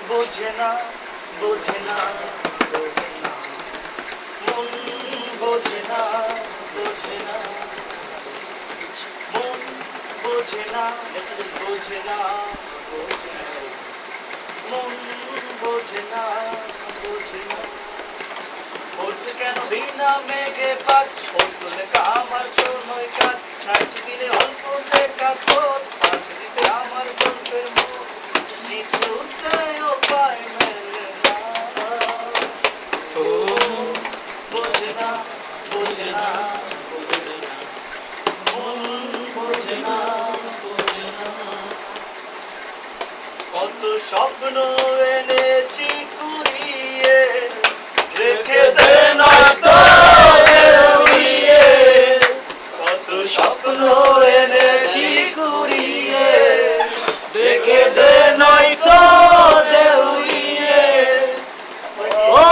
বোঝে না বোঝে না বোঝে না মন বোঝে না বোঝে না মন বোঝে না বোঝে না বোঝে না মন বোঝে না বোঝে না বলছে কেন বিনা মেঘে পাক বলতে আমার জন্যই কাজ ছাড়ছি দিলে অল্প দেখা খোঁজ পাশে দিতে আমার গল্পের মুখ কিছুতে উপায় মেলে না ও বোঝে না বোঝে না বোঝে না মন বোঝে না বোঝে না কত স্বপ্ন এনেছি কুড়িয়ে রেখে দে নয়তো উড়িয়ে কত স্বপ্ন এনেছি কুড়িয়ে রেখে দে নয়তো উড়িয়ে ও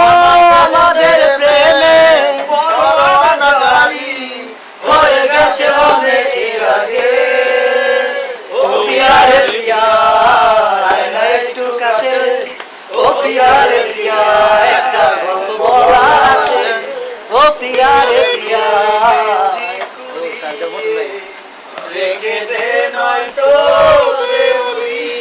আমাদের প্রেমে পরানো গাড়ি হয়ে গেছে অনেক আগে ও পিয়ারে পিয়া একটু কাছে ও পিয়ারে পিয়া একটা গল্প বলা আছে ও পিয়ারে পিয়া রেখে দে নয়তো উড়িয়ে